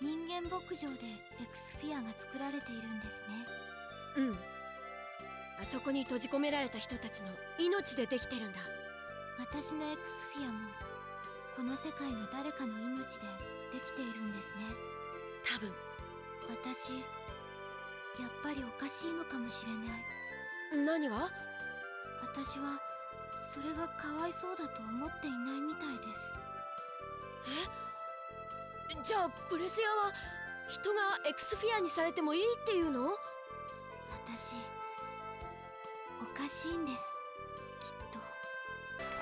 人間牧場でエクスフィアが作られているんですね。うん。あそこに閉じ込められた人たちの命でできてるんだ。私のエクスフィアもこの世界の誰かの命でできているんですね。多分。私、やっぱりおかしいのかもしれない。何が？私はそれがかわいそうだと思っていないみたいです。え？じゃあブレセアは人がエクスフィアにされてもいいっていうの？私、おかしいんです、きっと。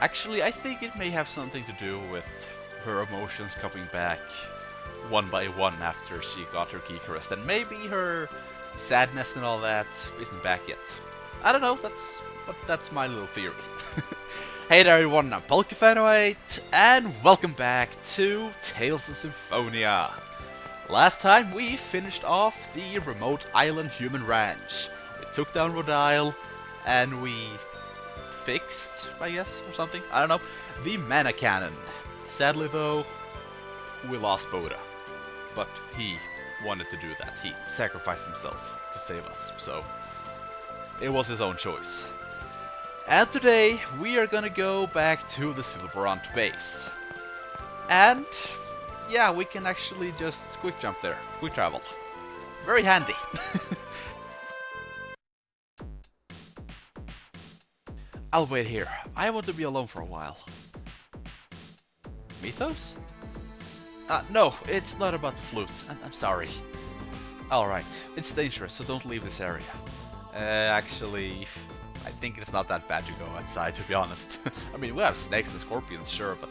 Actually, I think it may have something to do with her emotions coming back one by one after she got her key caressed, and maybe her sadness and all that isn't back yet. I don't know, that's my little theory. Hey there everyone, I'm Polkafanoite, and welcome back to Tales of Symphonia. Last time we finished off the remote island human ranch. We took down Rodile, and we fixed, I guess, or something, I don't know, the mana cannon. Sadly though, we lost Boda. But he wanted to do that. He sacrificed himself to save us, so it was his own choice. And today we are gonna go back to the Silverant base. And yeah, we can actually just quick jump there. Quick travel. Very handy. I'll wait here. I want to be alone for a while. Mythos? No, it's not about the flute. I'm sorry. Alright, it's dangerous, so don't leave this area. Actually, I think it's not that bad to go outside, to be honest. I mean, we have snakes and scorpions, sure, but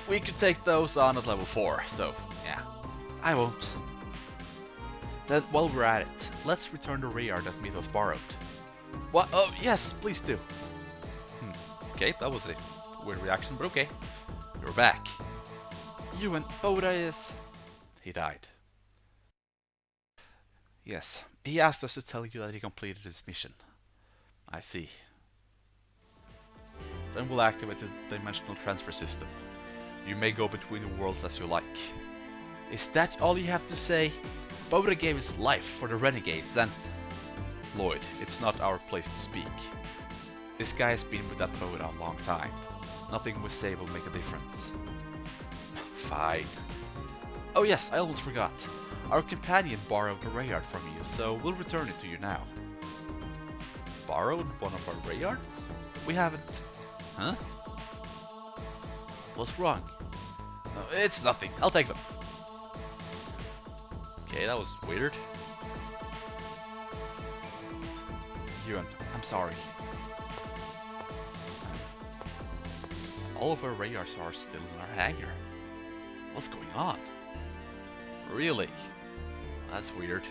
we could take those on at level 4, so yeah, I won't. Then, while we're at it, let's return the Rayard that Mythos borrowed. What? Oh, yes, please do. Okay, that was a weird reaction, but okay. You're back. Yuan, Boda is... He died. Yes, he asked us to tell you that he completed his mission. I see. Then we'll activate the dimensional transfer system. You may go between the worlds as you like. Is that all you have to say? Boda gave his life for the renegades and... LIoyd, it's not our place to speak. This guy has been with that Boda a long time. Nothing we say will make a difference. Fine. Oh yes, I almost forgot. Our companion borrowed a Rayard from you, so we'll return it to you now. Borrowed one of our Rayards? We haven't... Huh? What's wrong? It's nothing. I'll take them. Okay, that was weird. Yuan, I'm sorry. All of our Rayards are still in our hangar. What's going on? Really? That's weird.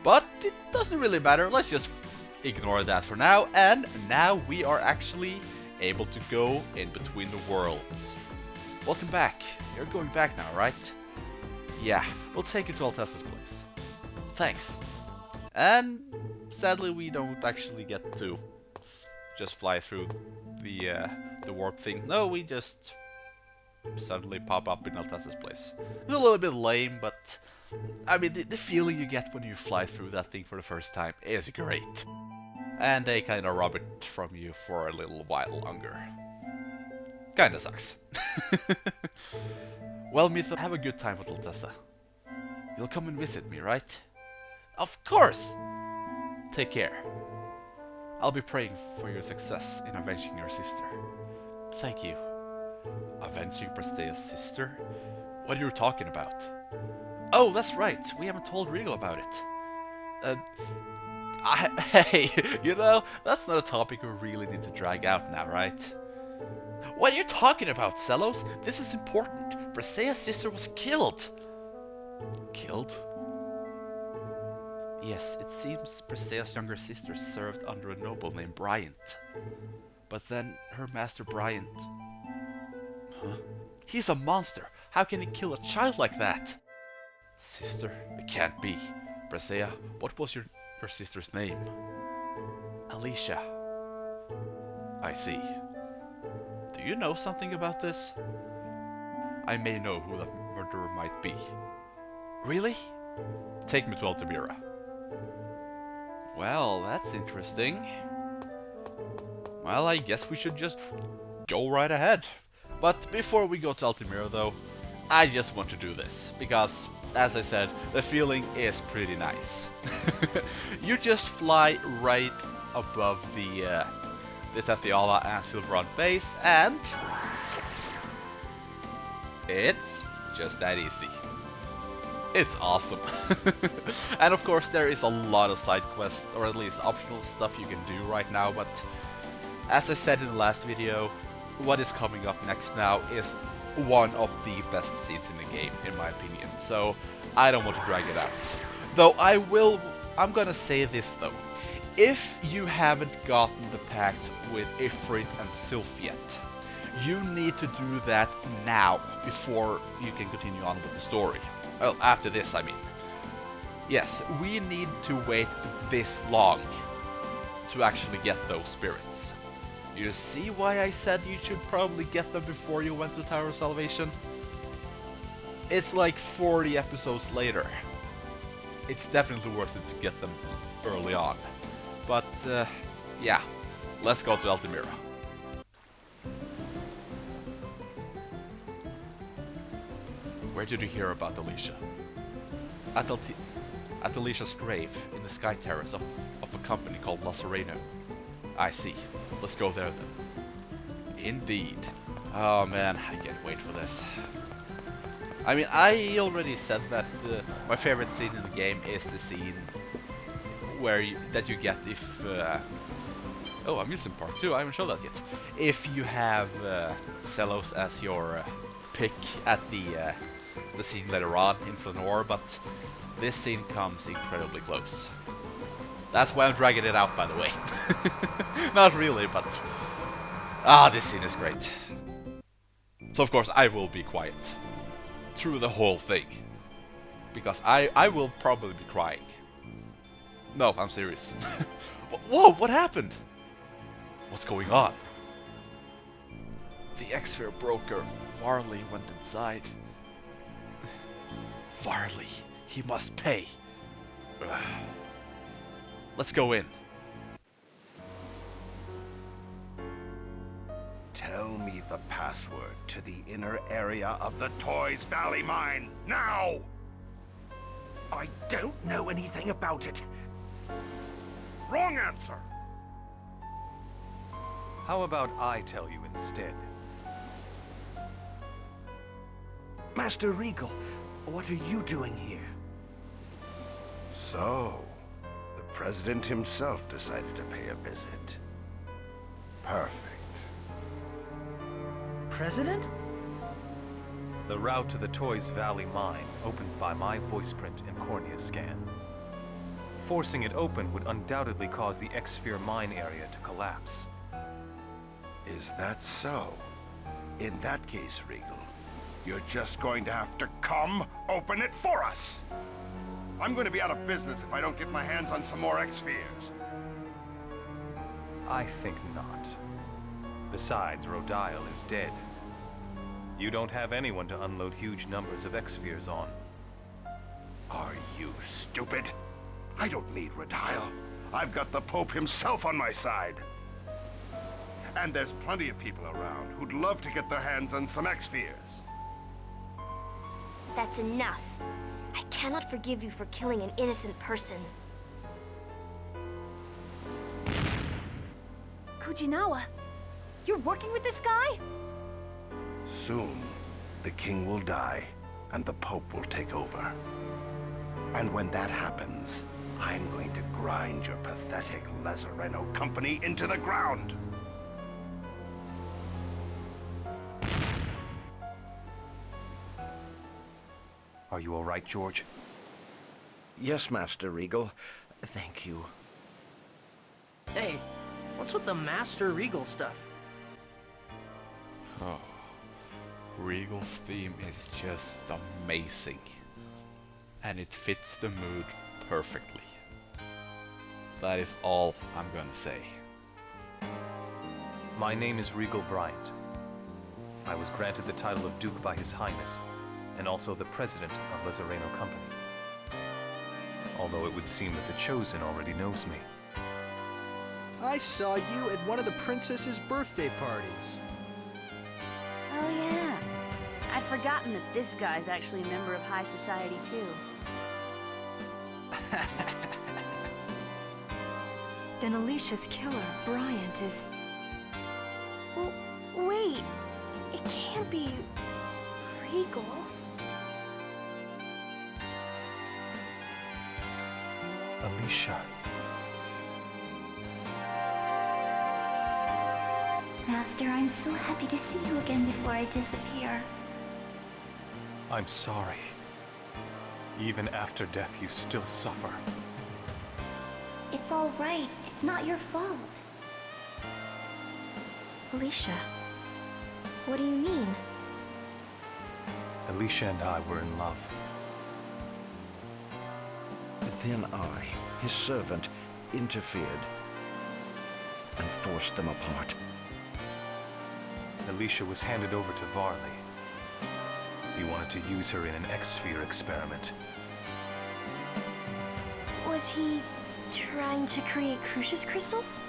But it doesn't really matter. Let's just ignore that for now. And now we are actually able to go in between the worlds. Welcome back. You're going back now, right? Yeah, we'll take you to Altessa's place. Thanks. And sadly we don't actually get to just fly through the warp thing. No, we just suddenly pop up in Altessa's place. It's a little bit lame, but I mean the feeling you get when you fly through that thing for the first time is great. And they kinda rob it from you for a little while longer. Kinda sucks. Well, Mythril, have a good time with Altessa. You'll come and visit me, right? Of course! Take care. I'll be praying for your success in avenging your sister. Thank you. Avenging Presea's sister? What are you talking about? Oh, that's right. We haven't told Regal about it. Hey, you know, that's not a topic we really need to drag out now, right? What are you talking about, Zelos? This is important. Presea's sister was killed. Killed? Yes, it seems Presea's younger sister served under a noble named Bryant. But then her master Bryant... Huh? He's a monster! How can he kill a child like that? Sister? It can't be. Presea, what was your sister's name? Alicia. I see. Do you know something about this? I may know who the murderer might be. Really? Take me to Altamira. Well, that's interesting. Well, I guess we should just go right ahead. But before we go to Altamira though, I just want to do this, because, as I said, the feeling is pretty nice. You just fly right above the Tethe'alla and Silveron base, and it's just that easy. It's awesome. And of course there is a lot of side quests, or at least optional stuff you can do right now, but as I said in the last video, what is coming up next now is one of the best scenes in the game, in my opinion, so I don't want to drag it out. Though I'm gonna say this though, if you haven't gotten the pacts with Ifrit and Sylph yet, you need to do that now, before you can continue on with the story. Well, after this, I mean. Yes, we need to wait this long to actually get those spirits. You see why I said you should probably get them before you went to Tower of Salvation? It's like 40 episodes later. It's definitely worth it to get them early on. But, yeah, let's go to Altamira. Where did you hear about Alicia? At Alicia's grave in the sky terrace of a company called Lacereno. I see. Let's go there then. Indeed. Oh man, I can't wait for this. I mean, I already said that my favorite scene in the game is the scene where that you get if... oh, I'm using part 2, I haven't shown that yet. If you have Zelos as your pick at the scene later on in Flanor, but this scene comes incredibly close. That's why I'm dragging it out, by the way. Not really, but... this scene is great. So of course I will be quiet through the whole thing, because I will probably be crying. No, I'm serious. Whoa, what happened? What's going on? The X-Sphere broker, Marley, went inside. Varley, he must pay. Let's go in. Tell me the password to the inner area of the Toys Valley mine, now! I don't know anything about it. Wrong answer! How about I tell you instead? Master Regal, what are you doing here? So, the President himself decided to pay a visit. Perfect. President? The route to the Toys Valley mine opens by my voice print and cornea scan. Forcing it open would undoubtedly cause the X-Sphere mine area to collapse. Is that so? In that case, Regal, you're just going to have to come open it for us! I'm going to be out of business if I don't get my hands on some more X-Spheres. I think not. Besides, Rodial is dead. You don't have anyone to unload huge numbers of X-Spheres on. Are you stupid? I don't need Rodial. I've got the Pope himself on my side. And there's plenty of people around who'd love to get their hands on some X-Spheres. That's enough. I cannot forgive you for killing an innocent person. Kujinawa, you're working with this guy? Soon, the king will die, and the Pope will take over. And when that happens, I'm going to grind your pathetic Lacereno company into the ground! Are you all right, George? Yes, Master Regal. Thank you. Hey, what's with the Master Regal stuff? Oh, Regal's theme is just amazing. And it fits the mood perfectly. That is all I'm gonna say. My name is Regal Bryant. I was granted the title of Duke by His Highness, and also the President of Lacereno Company. Although it would seem that the Chosen already knows me. I saw you at one of the princess's birthday parties. Oh yeah. I'd forgotten that this guy's actually a member of high society too. Then Alicia's killer, Bryant, is... Wait, it can't be... Regal? Alicia. Master, I'm so happy to see you again before I disappear. I'm sorry. Even after death, you still suffer. It's all right. It's not your fault. Alicia, what do you mean? Alicia and I were in love. Then I, his servant, interfered and forced them apart. Alicia was handed over to Varley. He wanted to use her in an X-Sphere experiment. Was he trying to create Crucius crystals?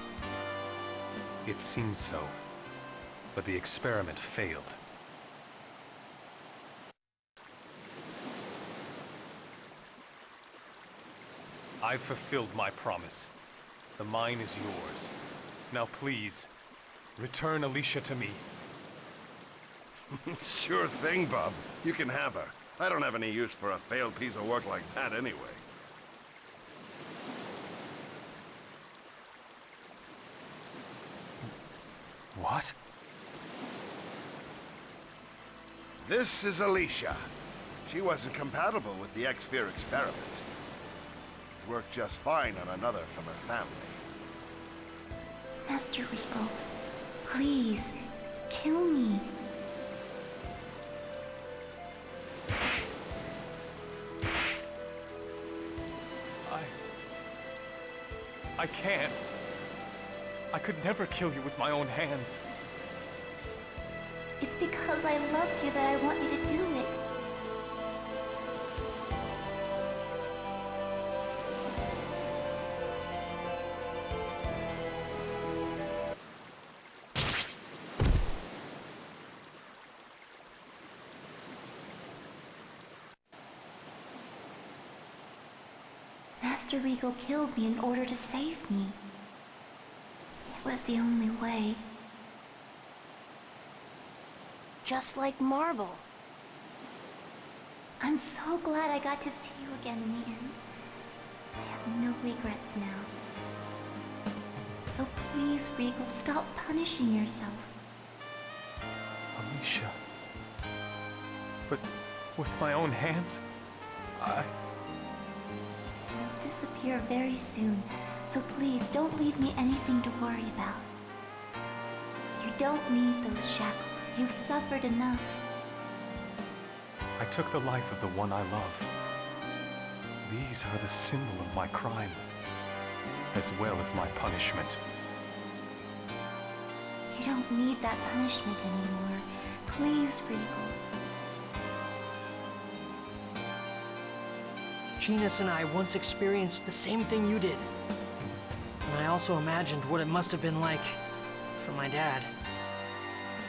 It seems so, but the experiment failed. I've fulfilled my promise. The mine is yours. Now please, return Alicia to me. Sure thing, Bub. You can have her. I don't have any use for a failed piece of work like that anyway. What? This is Alicia. She wasn't compatible with the X-Sphere experiment. It worked just fine on another from her family. Master Regal, please, kill me. I can't. I could never kill you with my own hands. It's because I love you that I want you to do it. Master Regal killed me in order to save me. It was the only way. Just like marble. I'm so glad I got to see you again in the end. I have no regrets now. So please, Regal, stop punishing yourself. Alicia. But with my own hands, I'll disappear very soon, so please don't leave me anything to worry about. You don't need those shackles. You've suffered enough. I took the life of the one I love. These are the symbol of my crime, as well as my punishment. You don't need that punishment anymore. Please, Regal. Genis and I once experienced the same thing you did. And I also imagined what it must have been like for my dad.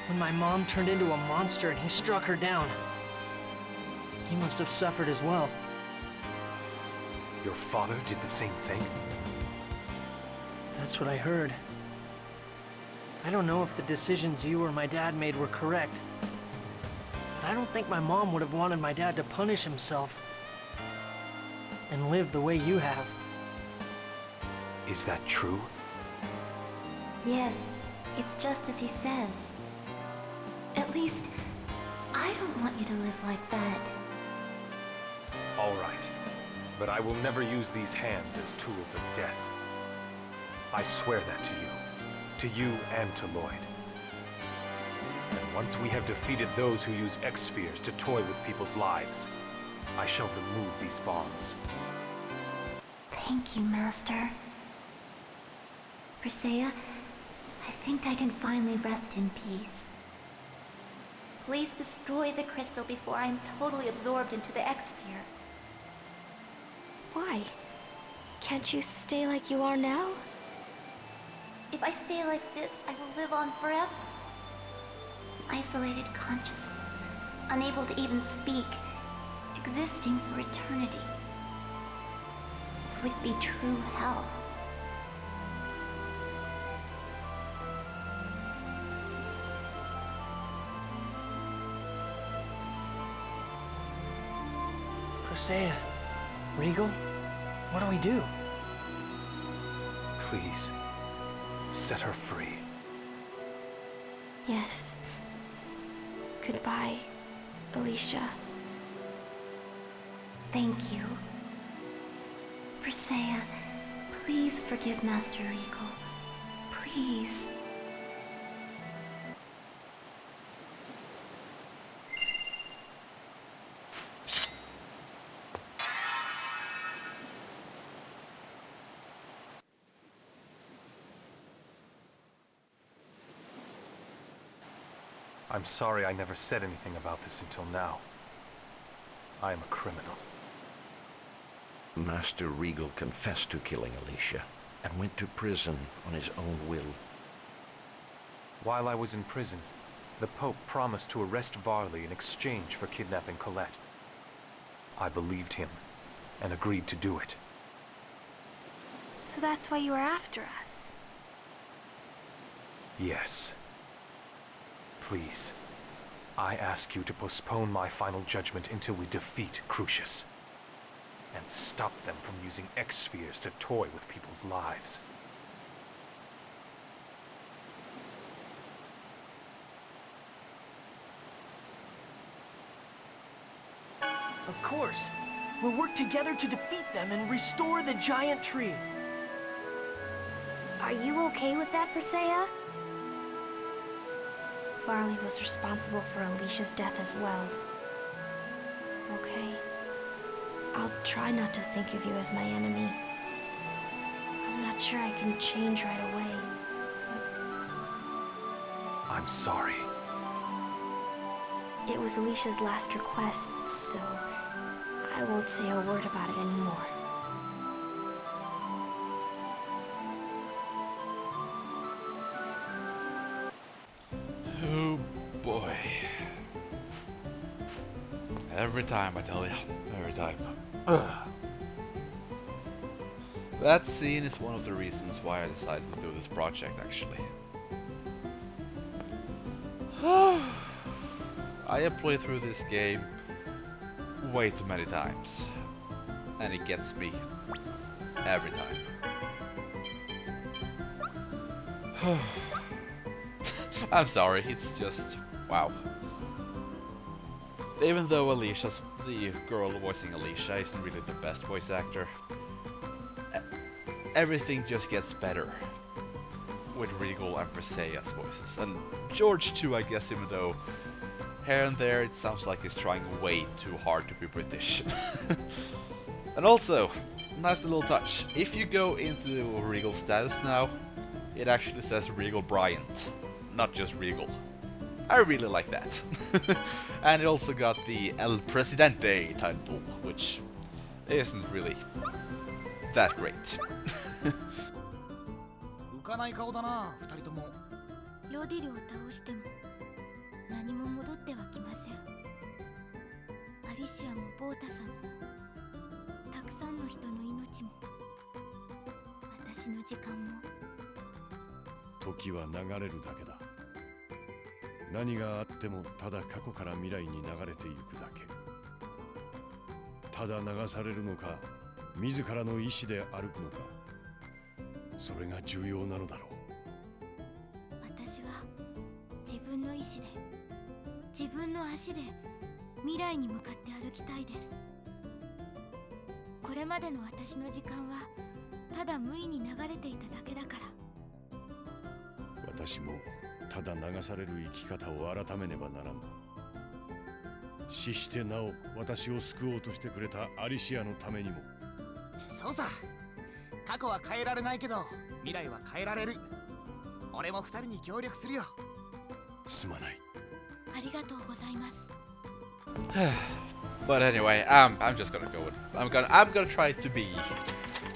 When my mom turned into a monster and he struck her down. He must have suffered as well. Your father did the same thing? That's what I heard. I don't know if the decisions you or my dad made were correct. But I don't think my mom would have wanted my dad to punish himself and live the way you have. Is that true? Yes, it's just as he says. At least, I don't want you to live like that. All right. But I will never use these hands as tools of death. I swear that to you and to LIoyd. And once we have defeated those who use X-Spheres to toy with people's lives, I shall remove these bonds. Thank you, Master. Presea, I think I can finally rest in peace. Please destroy the crystal before I am totally absorbed into the X-Sphere. Why? Can't you stay like you are now? If I stay like this, I will live on forever. An isolated consciousness, unable to even speak, existing for eternity. It would be true hell. Presea, Regal, what do we do? Please, set her free. Yes. Goodbye, Alicia. Thank you. Presea, please forgive Master Regal. Please. I'm sorry I never said anything about this until now. I am a criminal. Master Regal confessed to killing Alicia and went to prison on his own will. While I was in prison, the Pope promised to arrest Varley in exchange for kidnapping Colette. I believed him and agreed to do it. So that's why you were after us? Yes. Please, I ask you to postpone my final judgment until we defeat Crucius. And stop them from using X-spheres to toy with people's lives. Of course. We'll work together to defeat them and restore the giant tree. Are you okay with that, Presea? Varley was responsible for Alicia's death as well. Okay. I'll try not to think of you as my enemy. I'm not sure I can change right away. I'm sorry. It was Alicia's last request, so I won't say a word about it anymore. Oh boy. Every time, I tell you. Every time. Ugh. That scene is one of the reasons why I decided to do this project, actually. I have played through this game way too many times, and it gets me every time. I'm sorry, it's just wow. Even though Alicia's the girl voicing Alicia isn't really the best voice actor, everything just gets better with Regal and Presea's voices, and George too, I guess, even though here and there it sounds like he's trying way too hard to be British. And also, nice little touch, if you go into Regal status now, it actually says Regal Bryant, not just Regal. I really like that. And it also got the El Presidente title, which isn't really that great. 浮かない顔だな、二人とも。ロディルを倒しても何も戻ってはきません。アリシアもボータさんもたくさんの人の命も私の時間も。時は流れるだけだ。何があってもただ過去から未来に流れていくだけ。ただ流されるのか、自らの意志で歩くのか、それが重要なのだろう。私は自分の意志で、自分の足で未来に向かって歩きたいです。これまでの私の時間はただ無意に流れていただけだから。私もただ流される生き方を改めねばならん。死してなお私を救おうとしてくれたアリシアのためにも。そうさ。過去は変えられないけど未来は変えられる。俺も二人に協力するよ。すまない。ありがとうございます。But anyway, I'm just gonna go with. I'm gonna try to be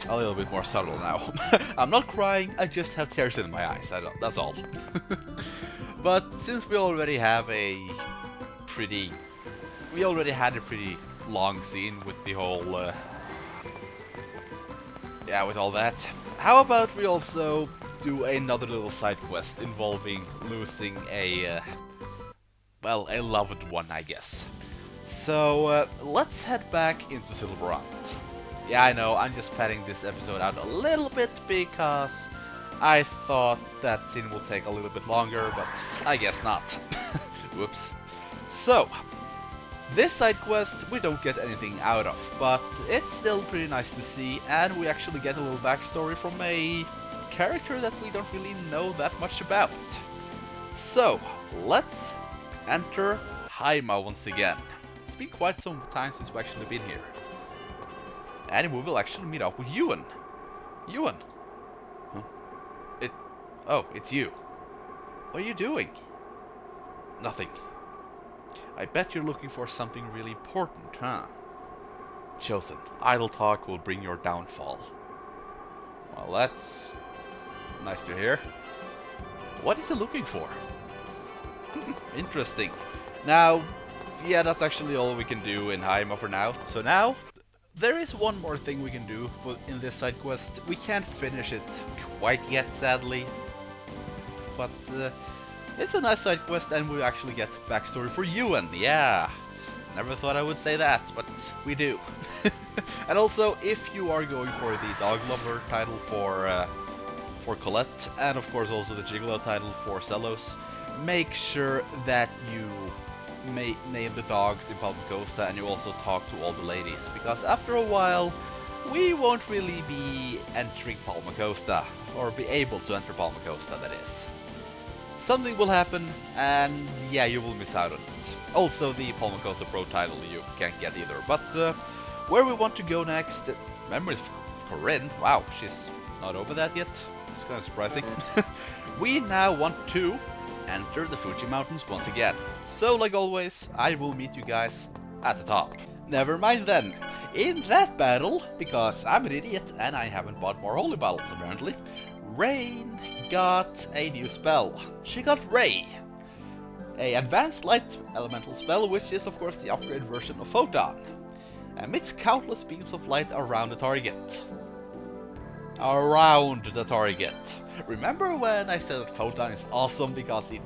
a little bit more subtle now. I'm not crying. I just have tears in my eyes. That's all. But since we already have we already had a pretty long scene with the whole, with all that. How about we also do another little side quest involving losing a loved one, I guess. So, let's head back into Silverant. Yeah, I know, I'm just padding this episode out a little bit because I thought that scene will take a little bit longer, but I guess not. Whoops. So, this side quest we don't get anything out of, but it's still pretty nice to see, and we actually get a little backstory from a character that we don't really know that much about. So, let's enter Haima once again. It's been quite some time since we've actually been here. And we will actually meet up with Yuan. Yuan? Huh? Oh, it's you. What are you doing? Nothing. I bet you're looking for something really important, huh? Chosen. Idle talk will bring your downfall. Well, that's nice to hear. What is he looking for? Interesting. Now, yeah, that's actually all we can do in Haima for now. So now, there is one more thing we can do in this side quest. We can't finish it quite yet, sadly. But it's a nice side quest, and we actually get backstory for Yuan. Yeah, never thought I would say that, but we do. And also, if you are going for the Dog Lover title for Colette, and of course also the Gigolo title for Zelos, make sure that you name the dogs in Palma Costa, and you also talk to all the ladies, because after a while we won't really be entering Palma Costa, or be able to enter Palma Costa, that is. Something will happen, and yeah, you will miss out on it. Also, the Palma Costa Pro title you can't get either. But where we want to go next, memories of Corinne. Wow, she's not over that yet. It's kind of surprising. We now want to enter the Fuji Mountains once again. So, like always, I will meet you guys at the top. Never mind then. In that battle, because I'm an idiot and I haven't bought more holy bottles apparently, Raine got a new spell. She got Ray, a advanced light elemental spell, which is of course the upgraded version of Photon. Emits countless beams of light around the target. Remember when I said that Photon is awesome because it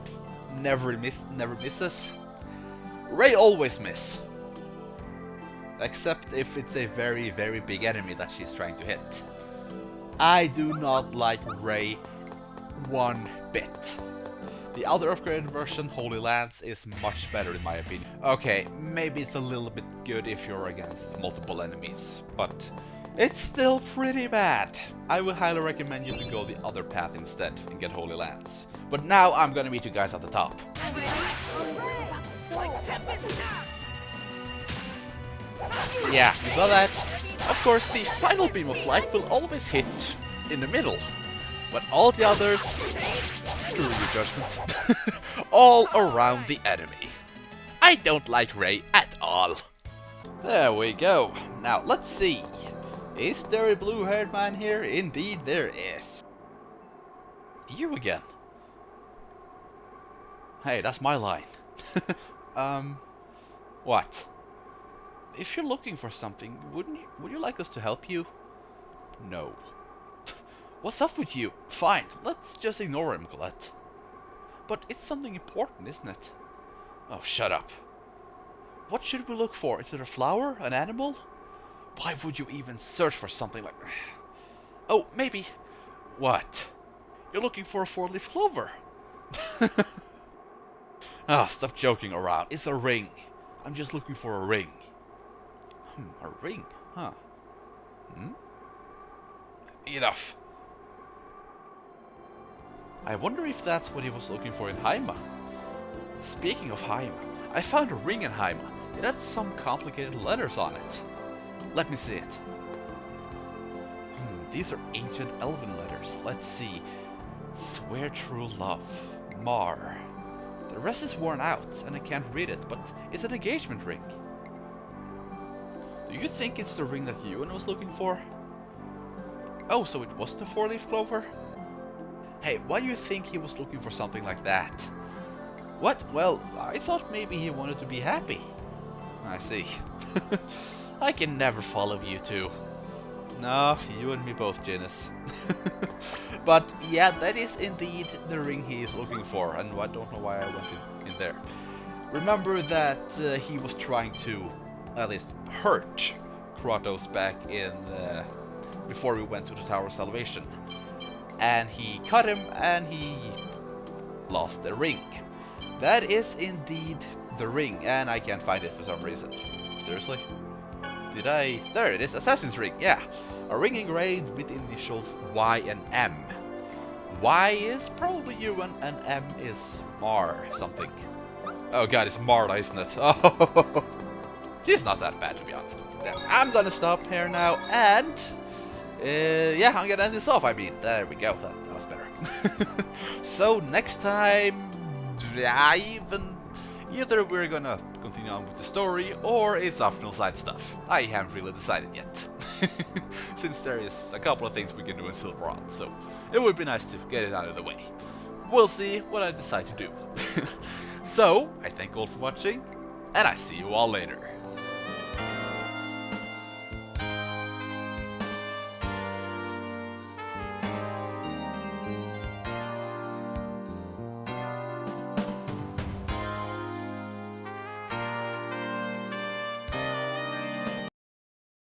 never misses? Ray always miss. Except if it's a very, very big enemy that she's trying to hit. I do not like Ray one bit. The other upgraded version, Holy Lance, is much better in my opinion. Okay, maybe it's a little bit good if you're against multiple enemies, but it's still pretty bad. I would highly recommend you to go the other path instead and get Holy Lance. But now I'm gonna meet you guys at the top. Yeah, you saw that? Of course, the final beam of light will always hit in the middle, but all the others, screw your judgment, all around the enemy. I don't like Ray at all. There we go. Now, let's see. Is there a blue-haired man here? Indeed, there is. You again. Hey, that's my line. What? If you're looking for something, would you like us to help you? No. What's up with you? Fine, let's just ignore him, Colette. But it's something important, isn't it? Oh, shut up. What should we look for? Is it a flower? An animal? Why would you even search for something like... Oh, maybe... What? You're looking for a 4-leaf clover. Ah, stop joking around. It's a ring. I'm just looking for a ring. A ring? Huh. Enough. I wonder if that's what he was looking for in Haima. Speaking of Haima, I found a ring in Haima. It had some complicated letters on it. Let me see it. These are ancient elven letters. Let's see. Swear true love. Mar. The rest is worn out, and I can't read it, but it's an engagement ring. Do you think it's the ring that Yuan was looking for? Oh, so it was the 4-leaf clover? Hey, why do you think he was looking for something like that? What? Well, I thought maybe he wanted to be happy. I see. I can never follow you two. No, you and me both, Genis. But yeah, that is indeed the ring he is looking for, and I don't know why I went in there. Remember that he was trying to, at least, hurt Kratos back in before we went to the Tower of Salvation. And he cut him, and he lost the ring. That is indeed the ring, and I can't find it for some reason. Seriously? Did I? There it is, Assassin's Ring, yeah. A ring engraved with initials Y and M. Y is probably Yuan, and M is Mar something. Oh god, it's Marla, isn't it? Oh, she's not that bad, to be honest. I'm gonna stop here now, and yeah, I'm gonna end this off. I mean, there we go. That was better. So next time, either we're gonna continue on with the story, or it's optional side stuff. I haven't really decided yet, since there is a couple of things we can do in Silverrun, so it would be nice to get it out of the way. We'll see what I decide to do. So, I thank you all for watching, and I see you all later.